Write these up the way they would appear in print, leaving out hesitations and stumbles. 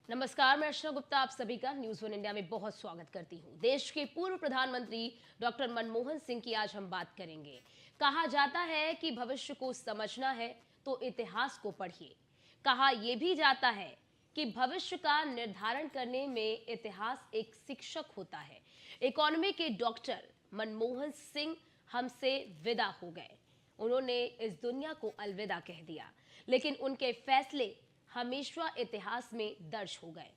नमस्कार, मैं अर्चना गुप्ता आप सभी का न्यूज़ वन इंडिया में बहुत स्वागत करती हूँ। देश के पूर्व प्रधानमंत्री डॉक्टर मनमोहन सिंह की आज हम बात करेंगे। कहा जाता है कि भविष्य को समझना है तो इतिहास को पढ़िए। कहा यह भी जाता है कि भविष्य का निर्धारण करने में इतिहास एक शिक्षक होता है। इकोनॉमी के डॉक्टर मनमोहन सिंह हमसे विदा हो गए। उन्होंने इस दुनिया को अलविदा कह दिया, लेकिन उनके फैसले हमेशा इतिहास में दर्ज हो गए।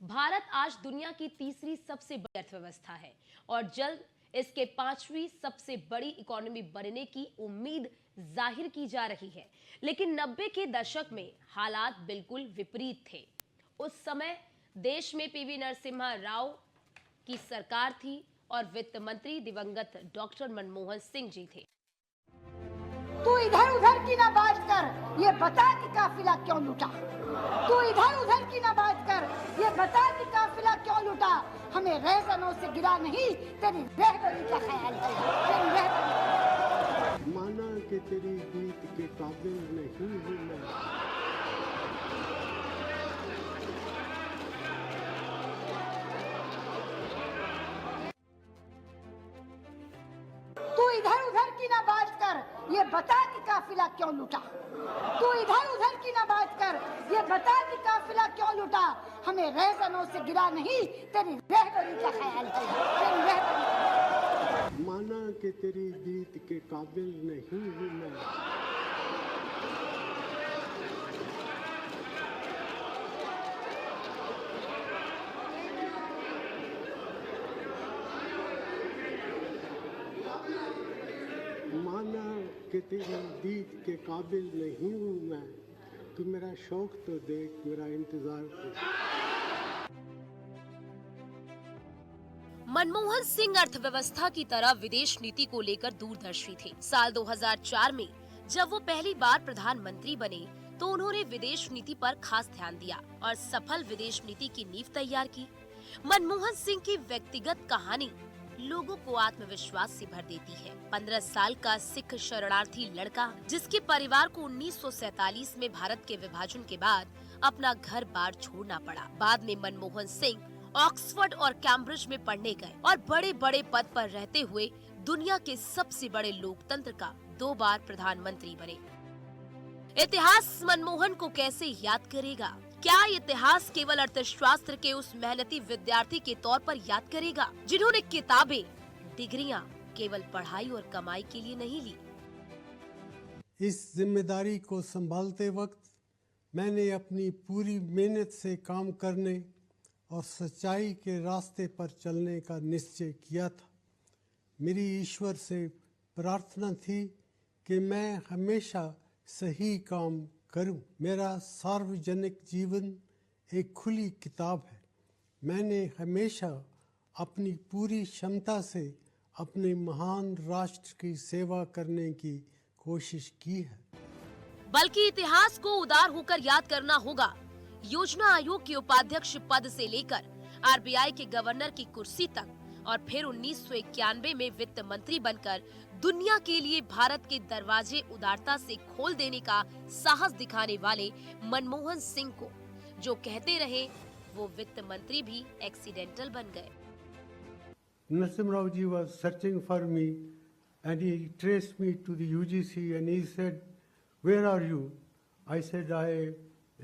भारत आज दुनिया की तीसरी सबसे बड़ी अर्थव्यवस्था है और जल्द इसके पांचवी सबसे बड़ी इकोनॉमी बनने की उम्मीद जाहिर की जा रही है। लेकिन 90 के दशक में हालात बिल्कुल विपरीत थे। उस समय देश में पीवी नरसिम्हा राव की सरकार थी और वित्त मंत्री दिवंगत डॉक्टर मनमोहन सिंह जी थे। तू इधर उधर की ना बात कर, ये बता कि काफिला क्यों लुटा। तू इधर उधर की ना बात कर, ये बता कि काफिला क्यों लुटा। हमें रहजनों से गिरा नहीं, तेरी रहबरी का ख्याल है, तेरी रहबरी। माना कि तेरी गीत के काबिल नहीं हूँ मैं। तू इधर उधर की ना बात कर, ये बता कि काफिला क्यों लुटा। तू इधर उधर की ना बात कर, ये बता कि काफिला क्यों लुटा। हमें रहजनों से गिरा नहीं, तेरी रहबरी का ख्याल है, तेरी रहबरी। माना कि तेरी गीत के काबिल नहीं हूँ मैं। माना कि तेरी गीत के काबिल नहीं हूँ मैं। तू मेरा शौक तो देख, मेरा इंतजार देख। मनमोहन सिंह अर्थव्यवस्था की तरह विदेश नीति को लेकर दूरदर्शी थे। साल 2004 में जब वो पहली बार प्रधानमंत्री बने तो उन्होंने विदेश नीति पर खास ध्यान दिया और सफल विदेश नीति की नींव तैयार की। मनमोहन सिंह की व्यक्तिगत कहानी लोगों को आत्मविश्वास से भर देती है। 15 साल का सिख शरणार्थी लड़का जिसके परिवार को 1947 में भारत के विभाजन के बाद अपना घर बार छोड़ना पड़ा। बाद में मनमोहन सिंह ऑक्सफोर्ड और कैम्ब्रिज में पढ़ने गए और बड़े बड़े पद पर रहते हुए दुनिया के सबसे बड़े लोकतंत्र का 2 बार प्रधानमंत्री बने। इतिहास मनमोहन को कैसे याद करेगा? क्या इतिहास केवल अर्थशास्त्र के उस मेहनती विद्यार्थी के तौर पर याद करेगा जिन्होंने किताबें, डिग्रियां केवल पढ़ाई और कमाई के लिए नहीं ली? इस जिम्मेदारी को संभालते वक्त मैंने अपनी पूरी मेहनत से काम करने और सच्चाई के रास्ते पर चलने का निश्चय किया था। मेरी ईश्वर से प्रार्थना थी कि मैं हमेशा सही काम करूं। मेरा सार्वजनिक जीवन एक खुली किताब है। मैंने हमेशा अपनी पूरी क्षमता से अपने महान राष्ट्र की सेवा करने की कोशिश की है। बल्कि इतिहास को उदार होकर याद करना होगा। योजना आयोग के उपाध्यक्ष पद से लेकर आरबीआई के गवर्नर की कुर्सी तक और फिर 1991 में वित्त मंत्री बनकर दुनिया के लिए भारत के दरवाजे उदारता से खोल देने का साहस दिखाने वाले मनमोहन सिंह को जो कहते रहे वो वित्त मंत्री भी एक्सीडेंटल बन गए। Narasimha Rao ji was searching for me and he traced me to the UGC and he said, "Where are you?" I said, "I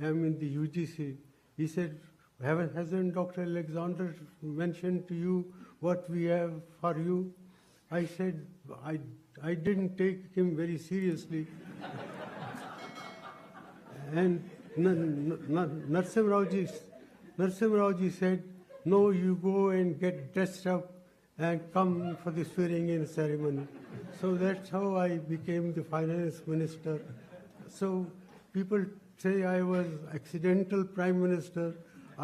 am in the UGC." He said, "Hasn't Dr. Alexander mentioned to you what we have for you?" I said, I didn't take him very seriously. And Narasimha Rao ji said, "No, you go and get dressed up and come for the swearing-in ceremony." So that's how I became the finance minister. So people say I was accidental prime minister.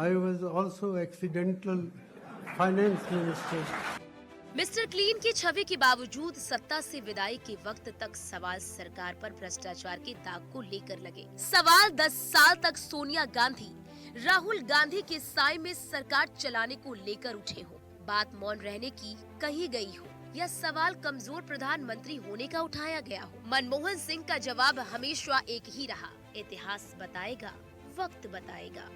I was also accidental finance minister. Mister clean की छवि के बावजूद सत्ता से विदाई के वक्त तक सवाल सरकार पर भ्रष्टाचार के दाग को लेकर लगे। सवाल 10 साल तक सोनिया गांधी, राहुल गांधी के साए में सरकार चलाने को लेकर उठे हो। बात मौन रहने की कही गई हो या सवाल कमजोर प्रधानमंत्री होने का उठाया गया हो, मनमोहन सिंह का जवाब हमेशा एक ही रहा, इतिहास बताएगा, वक्त बताएगा।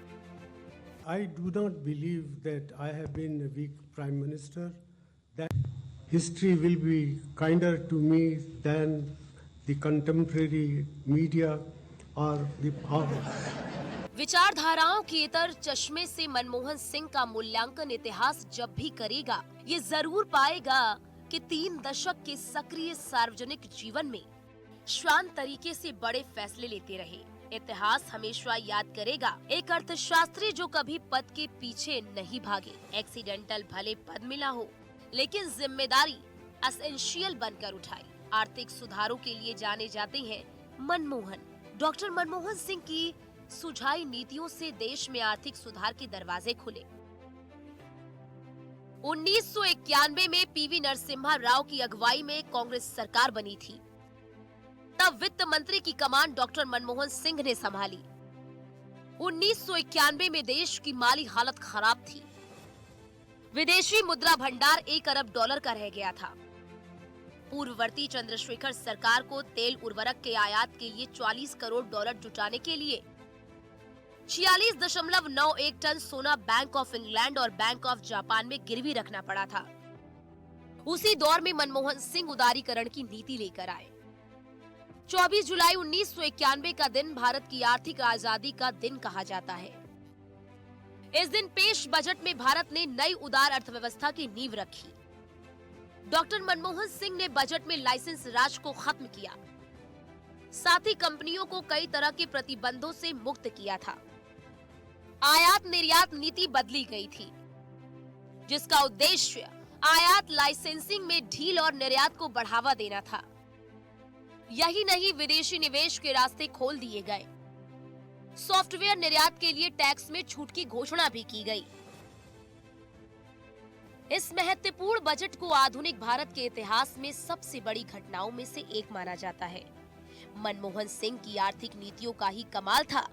I do not believe that I have been a weak Prime Minister. That history will be kinder to me than the contemporary media or the विचारधाराओं के इतर चश्मे से मनमोहन सिंह का मूल्यांकन इतिहास जब भी करेगा, ये जरूर पाएगा कि 3 दशक के सक्रिय सार्वजनिक जीवन में शांत तरीके से बड़े फैसले लेते रहे। इतिहास हमेशा याद करेगा एक अर्थशास्त्री जो कभी पद के पीछे नहीं भागे। एक्सीडेंटल भले पद मिला हो, लेकिन जिम्मेदारी एसेंशियल बनकर उठाई। आर्थिक सुधारों के लिए जाने जाते हैं मनमोहन। डॉक्टर मनमोहन सिंह की सुझाई नीतियों से देश में आर्थिक सुधार के दरवाजे खुले। 1991 में पीवी नरसिम्हा राव की अगुवाई में कांग्रेस सरकार बनी थी। तब वित्त मंत्री की कमान डॉक्टर मनमोहन सिंह ने संभाली। 1991 में देश की माली हालत खराब थी। विदेशी मुद्रा भंडार $1 अरब का रह गया था। पूर्ववर्ती चंद्रशेखर सरकार को तेल उर्वरक के आयात के लिए $40 करोड़ जुटाने के लिए 46.91 टन सोना बैंक ऑफ इंग्लैंड और बैंक ऑफ जापान में गिरवी रखना पड़ा था। उसी दौर में मनमोहन सिंह उदारीकरण की नीति लेकर आए। 24 जुलाई 1991 का दिन भारत की आर्थिक आजादी का दिन कहा जाता है। इस दिन पेश बजट में भारत ने नई उदार अर्थव्यवस्था की नींव रखी। डॉक्टर मनमोहन सिंह ने बजट में लाइसेंस राज को खत्म किया। साथ ही कंपनियों को कई तरह के प्रतिबंधों से मुक्त किया था। आयात निर्यात नीति बदली गई थी, जिसका उद्देश्य आयात लाइसेंसिंग में ढील और निर्यात को बढ़ावा देना था। यही नहीं, विदेशी निवेश के रास्ते खोल दिए गए। सॉफ्टवेयर निर्यात के लिए टैक्स में छूट की घोषणा भी की गई। इस महत्वपूर्ण बजट को आधुनिक भारत के इतिहास में सबसे बड़ी घटनाओं में से एक माना जाता है। मनमोहन सिंह की आर्थिक नीतियों का ही कमाल था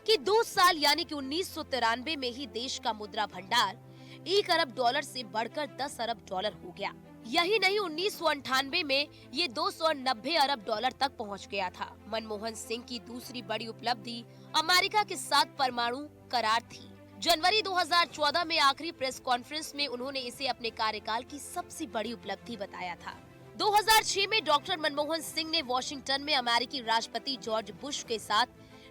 कि 2 साल यानी कि 1993 में ही देश का मुद्रा भंडार $1 अरब से बढ़कर $10 अरब हो गया। यही नहीं, 1998 में ये $290 अरब तक पहुंच गया था। मनमोहन सिंह की दूसरी बड़ी उपलब्धि अमेरिका के साथ परमाणु करार थी। जनवरी 2014 में आखिरी प्रेस कॉन्फ्रेंस में उन्होंने इसे अपने कार्यकाल की सबसे बड़ी उपलब्धि बताया था। 2006 में डॉक्टर मनमोहन सिंह ने वॉशिंगटन में अमेरिकी राष्ट्रपति जॉर्ज बुश के साथ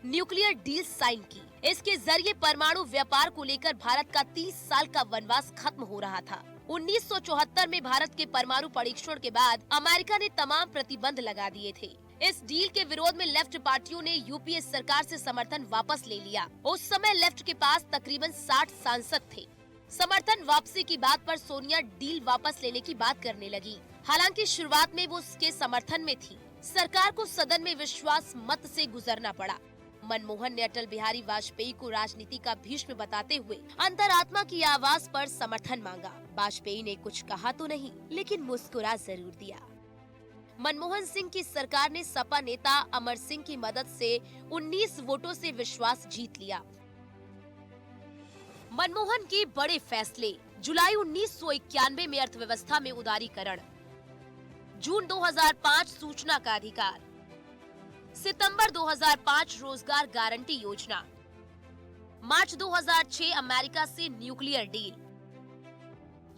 न्यूक्लियर डील साइन की। इसके जरिए परमाणु व्यापार को लेकर भारत का 30 साल का वनवास खत्म हो रहा था। 1974 में भारत के परमाणु परीक्षण के बाद अमेरिका ने तमाम प्रतिबंध लगा दिए थे। इस डील के विरोध में लेफ्ट पार्टियों ने यूपीए सरकार से समर्थन वापस ले लिया। उस समय लेफ्ट के पास तकरीबन 60 सांसद थे। समर्थन वापसी की बात पर सोनिया डील वापस लेने की बात करने लगी। हालांकि शुरुआत में वो उसके समर्थन में थी। सरकार को सदन में विश्वास मत से गुजरना पड़ा। मनमोहन ने अटल बिहारी वाजपेयी को राजनीति का भीष्म बताते हुए अंतरात्मा की आवाज पर समर्थन मांगा। वाजपेयी ने कुछ कहा तो नहीं, लेकिन मुस्कुरा जरूर दिया। मनमोहन सिंह की सरकार ने सपा नेता अमर सिंह की मदद से 19 वोटों से विश्वास जीत लिया। मनमोहन के बड़े फैसले। जुलाई 1991 में अर्थव्यवस्था में उदारीकरण। जून 2005 सूचना का अधिकार। सितंबर 2005 रोजगार गारंटी योजना। मार्च 2006 अमेरिका से न्यूक्लियर डील।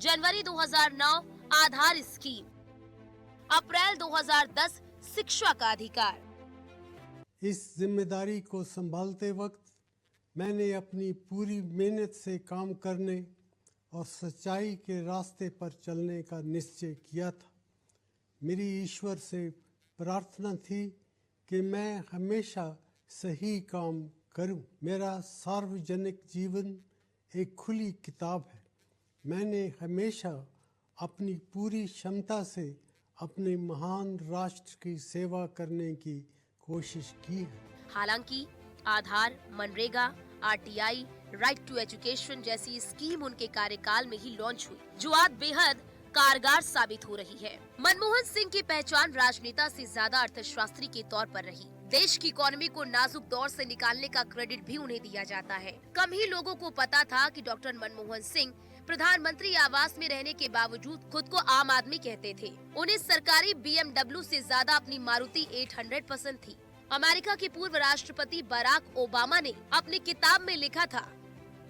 जनवरी 2009 आधार स्कीम। अप्रैल 2010 शिक्षा का अधिकार। इस जिम्मेदारी को संभालते वक्त मैंने अपनी पूरी मेहनत से काम करने और सच्चाई के रास्ते पर चलने का निश्चय किया था। मेरी ईश्वर से प्रार्थना थी कि मैं हमेशा सही काम करूं। मेरा सार्वजनिक जीवन एक खुली किताब है। मैंने हमेशा अपनी पूरी क्षमता से अपने महान राष्ट्र की सेवा करने की कोशिश की है। हालांकि Aadhaar, MNREGA, RTI, right to education जैसी स्कीम उनके कार्यकाल में ही लॉन्च हुई, जो आज बेहद कारगर साबित हो रही है। मनमोहन सिंह की पहचान राजनेता से ज्यादा अर्थशास्त्री के तौर पर रही। देश की इकोनॉमी को नाजुक दौर से निकालने का क्रेडिट भी उन्हें दिया जाता है। कम ही लोगों को पता था कि डॉक्टर मनमोहन सिंह प्रधानमंत्री आवास में रहने के बावजूद खुद को आम आदमी कहते थे। उन्हें सरकारी BMW से ज्यादा अपनी मारुति 800 पसंद थी। अमेरिका के पूर्व राष्ट्रपति बराक ओबामा ने अपनी किताब में लिखा था,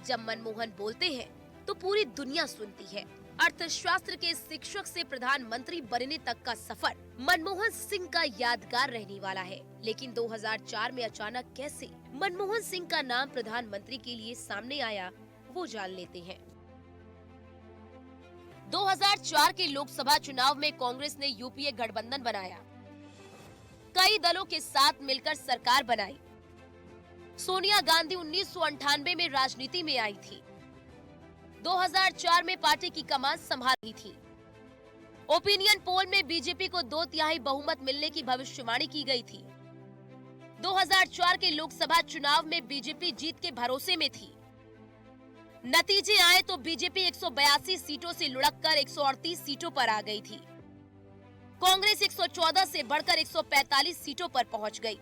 जब मनमोहन बोलते हैं तो पूरी दुनिया सुनती है। अर्थशास्त्र के शिक्षक से प्रधानमंत्री बनने तक का सफर मनमोहन सिंह का यादगार रहने वाला है। लेकिन 2004 में अचानक कैसे मनमोहन सिंह का नाम प्रधानमंत्री के लिए सामने आया, वो जान लेते हैं। 2004 के लोकसभा चुनाव में कांग्रेस ने यूपीए गठबंधन बनाया, कई दलों के साथ मिलकर सरकार बनाई। सोनिया गांधी 1998 में राजनीति में आई थी। 2004 में पार्टी की कमान संभाल रही थी। ओपिनियन पोल में बीजेपी को 2/3 बहुमत मिलने की भविष्यवाणी की गई थी। 2004 के लोकसभा चुनाव में बीजेपी जीत के भरोसे में थी। नतीजे आए तो बीजेपी 182 सीटों से लुढ़ककर 138 सीटों पर आ गई थी। कांग्रेस 114 से बढ़कर 145 सीटों पर पहुंच गई।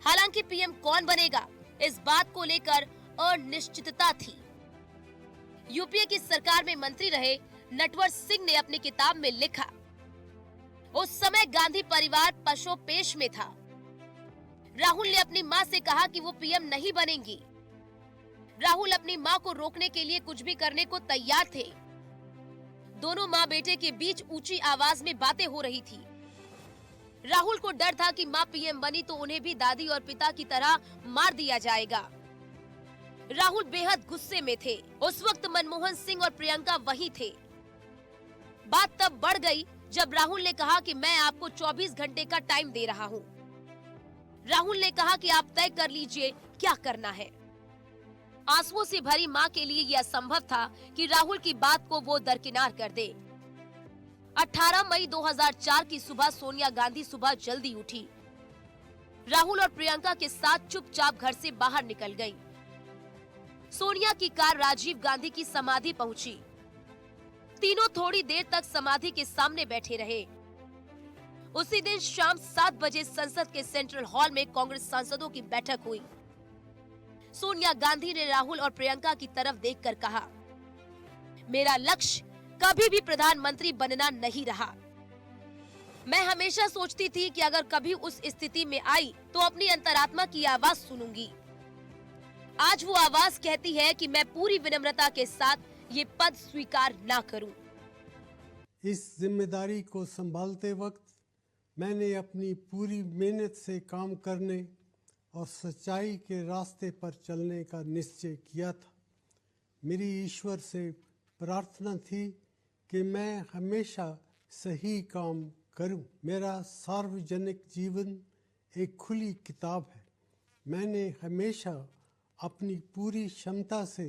हालांकि पीएम कौन बनेगा, इस बात को लेकर अनिश्चितता थी। यूपीए की सरकार में मंत्री रहे नटवर सिंह ने अपनी किताब में लिखा, उस समय गांधी परिवार पशोपेश में था। राहुल ने अपनी मां से कहा कि वो पीएम नहीं बनेंगी। राहुल अपनी मां को रोकने के लिए कुछ भी करने को तैयार थे। दोनों मां बेटे के बीच ऊंची आवाज में बातें हो रही थी। राहुल को डर था कि मां पीएम बनी तो उन्हें भी दादी और पिता की तरह मार दिया जाएगा। राहुल बेहद गुस्से में थे। उस वक्त मनमोहन सिंह और प्रियंका वहीं थे। बात तब बढ़ गई जब राहुल ने कहा कि मैं आपको 24 घंटे का टाइम दे रहा हूं। राहुल ने कहा कि आप तय कर लीजिए क्या करना है। आंसुओं से भरी मां के लिए यह असंभव था कि राहुल की बात को वो दरकिनार कर दे। 18 मई 2004 की सुबह सोनिया गांधी सुबह जल्दी उठी। राहुल और प्रियंका के साथ चुपचाप घर से बाहर निकल गई। सोनिया की कार राजीव गांधी की समाधि पहुंची। तीनों थोड़ी देर तक समाधि के सामने बैठे रहे। उसी दिन शाम 7 बजे संसद के सेंट्रल हॉल में कांग्रेस सांसदों की बैठक हुई। सोनिया गांधी ने राहुल और प्रियंका की तरफ देखकर कहा, मेरा लक्ष्य कभी भी प्रधानमंत्री बनना नहीं रहा। मैं हमेशा सोचती थी कि अगर कभी उस स्थिति में आई तो अपनी अंतरात्मा की आवाज सुनूंगी। आज वो आवाज कहती है कि मैं पूरी विनम्रता के साथ ये पद स्वीकार ना करूं। इस जिम्मेदारी को संभालते वक्त मैंने अपनी पूरी मेहनत से काम करने और सच्चाई के रास्ते पर चलने का निश्चय किया था। मेरी ईश्वर से प्रार्थना थी कि मैं हमेशा सही काम करूं। मेरा सार्वजनिक जीवन एक खुली किताब है। मैंने हमेशा अपनी पूरी क्षमता से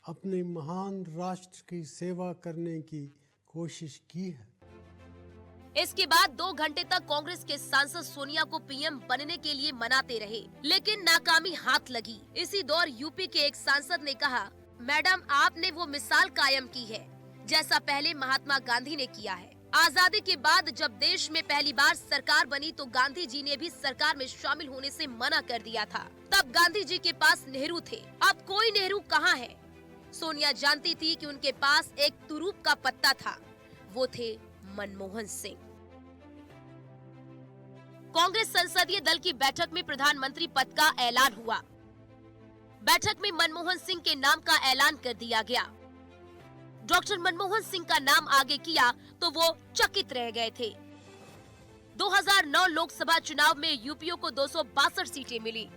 अपने महान राष्ट्र की सेवा करने की कोशिश की है। इसके बाद 2 घंटे तक कांग्रेस के सांसद सोनिया को पीएम बनने के लिए मनाते रहे, लेकिन नाकामी हाथ लगी। इसी दौर यूपी के एक सांसद ने कहा, मैडम आपने वो मिसाल कायम की है जैसा पहले महात्मा गांधी ने किया है। आजादी के बाद जब देश में पहली बार सरकार बनी तो गांधी जी ने भी सरकार में शामिल होने से मना कर दिया था। तब गांधी जी के पास नेहरू थे, अब कोई नेहरू कहाँ है? सोनिया जानती थी कि उनके पास एक तुरूप का पत्ता था, वो थे मनमोहन सिंह। कांग्रेस संसदीय दल की बैठक में प्रधानमंत्री पद का ऐलान हुआ। बैठक में मनमोहन सिंह के नाम का ऐलान कर दिया गया। डॉक्टर मनमोहन सिंह का नाम आगे किया तो वो चकित रह गए थे। 2009 लोकसभा चुनाव में यूपीओ को 262 सीटें मिली।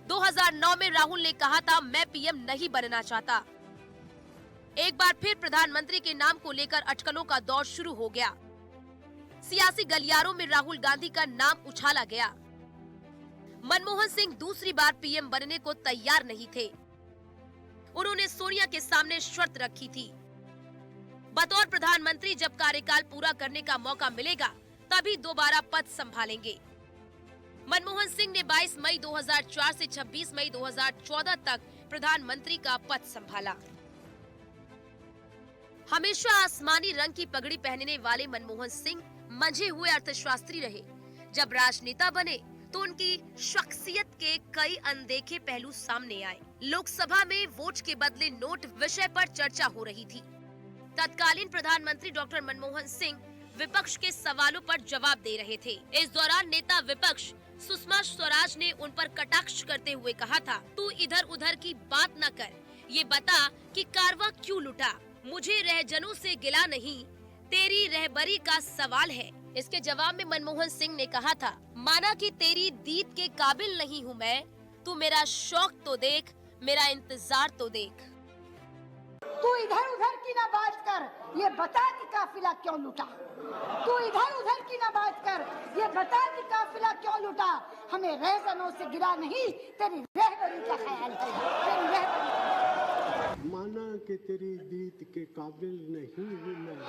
2009 में राहुल ने कहा था, मैं पीएम नहीं बनना चाहता। एक बार फिर प्रधानमंत्री के नाम को लेकर अटकलों का दौर शुरू हो गया। सियासी गलियारों में राहुल गांधी का नाम उछाला गया। मनमोहन सिंह दूसरी बार पीएम बनने को तैयार नहीं थे। उन्होंने सोनिया के सामने शर्त रखी थी, बतौर प्रधानमंत्री जब कार्यकाल पूरा करने का मौका मिलेगा तभी दोबारा पद संभालेंगे। मनमोहन सिंह ने 22 मई 2004 से 26 मई 2014 तक प्रधानमंत्री का पद संभाला। हमेशा आसमानी रंग की पगड़ी पहनने वाले मनमोहन सिंह मंझे हुए अर्थशास्त्री रहे। जब राजनेता बने तो उनकी शख्सियत के कई अनदेखे पहलू सामने आए। लोकसभा में वोट के बदले नोट विषय पर चर्चा हो रही थी। तत्कालीन प्रधानमंत्री डॉक्टर मनमोहन सिंह विपक्ष के सवालों पर जवाब दे रहे थे। इस दौरान नेता विपक्ष सुषमा स्वराज ने उन पर कटाक्ष करते हुए कहा था, तू इधर उधर की बात न कर, ये बता कि कारवां क्यों लुटा। मुझे रहजनों से गिला नहीं, तेरी रहबरी का सवाल है। इसके जवाब में मनमोहन सिंह ने कहा था, माना कि तेरी दीद के काबिल नहीं हूँ मैं, तू मेरा शौक तो देख, मेरा इंतजार तो देख। तू इधर उधर की ना बात कर, ये बता कि काफिला क्यों लुटा। तू इधर उधर की ना बात कर, ये बता कि काफिला क्यों लुटा। हमें रहजनों से गिरा नहीं, तेरी रहबरी का ख्याल है, तेरी रहबरी। माना कि तेरी दीद के काबिल नहीं हूँ मैं।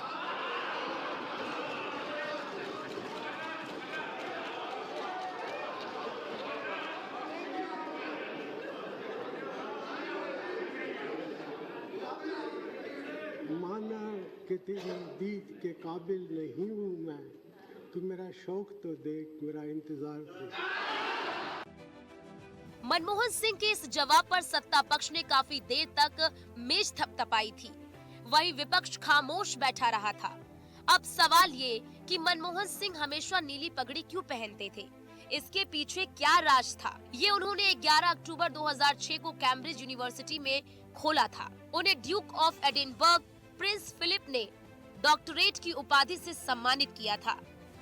माना कि तेरी दीद के काबिल नहीं हूँ मैं, तू मेरा शौक तो देख, मेरा इंतजार देख। मनमोहन सिंह के इस जवाब पर सत्ता पक्ष ने काफी देर तक मेज थपथपाई थी, वही विपक्ष खामोश बैठा रहा था। अब सवाल ये कि मनमोहन सिंह हमेशा नीली पगड़ी क्यों पहनते थे, इसके पीछे क्या राज था। ये उन्होंने 11 अक्टूबर 2006 को कैम्ब्रिज यूनिवर्सिटी में खोला था। उन्हें Duke of Edinburgh Prince Philip ने डॉक्टरेट की उपाधि से सम्मानित किया था।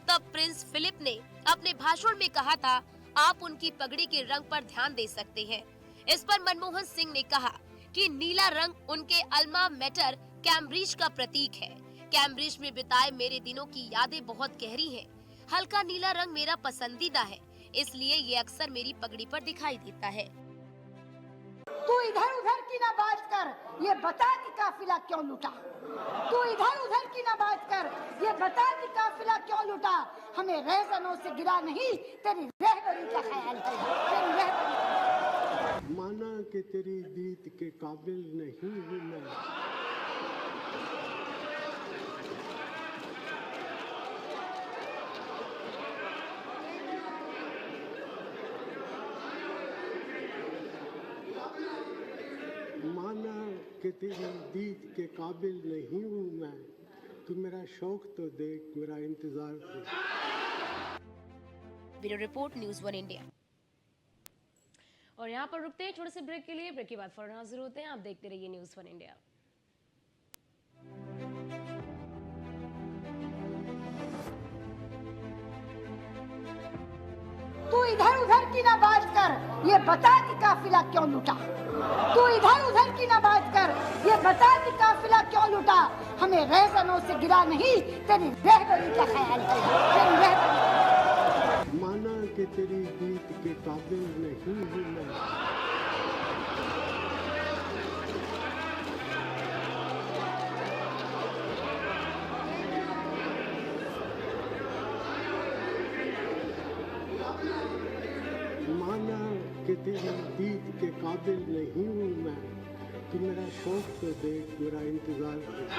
तब प्रिंस फिलिप ने अपने भाषण में कहा था, आप उनकी पगड़ी के रंग पर ध्यान दे सकते हैं। इस पर मनमोहन सिंह ने कहा कि नीला रंग उनके अल्मा मैटर कैम्ब्रिज का प्रतीक है। कैम्ब्रिज में बिताए मेरे दिनों की यादें बहुत गहरी हैं। हल्का नीला रंग मेरा पसंदीदा है, इसलिए ये अक्सर मेरी पगड़ी पर दिखाई देता है। तू इधर उधर की ना बात कर, ये बता कि काफिला क्यों लुटा। तू इधर उधर की ना बात कर, ये बता कि काफिला क्यों लुटा। हमें रहजनों से गिरा नहीं, तेरी रहबरी का ख्याल है, तेरी रहबरी। माना कि तेरी दीद के काबिल नहीं हूँ मैं। माना कि तेरी दीद के काबिल नहीं हूँ मैं, तू मेरा शौक तो देख, मेरा इंतजार देख। Bureau report, news 1 India. और यहाँ पर रुकते हैं छोटे से ब्रेक के लिए। ब्रेक के बाद फौरन हाजिर होते हैं। आप देखते रहिए न्यूज़ 1 इंडिया। तू इधर उधर की ना बात कर, ये बता कि काफिला क्यों लुटा। तू इधर उधर की ना बात कर, ये बता कि काफिला क्यों लुटा। हमें रहजनों से गिरा नहीं, तेरी रहबरी का ख्याल है, तेरी रहबरी। माना कि तेरी दीद के काबिल नहीं हूँ मैं। माना कि तेरी दीद के काबिल नहीं हूँ मैं, तू मेरा शौक तो देख, मेरा इंतजार देख।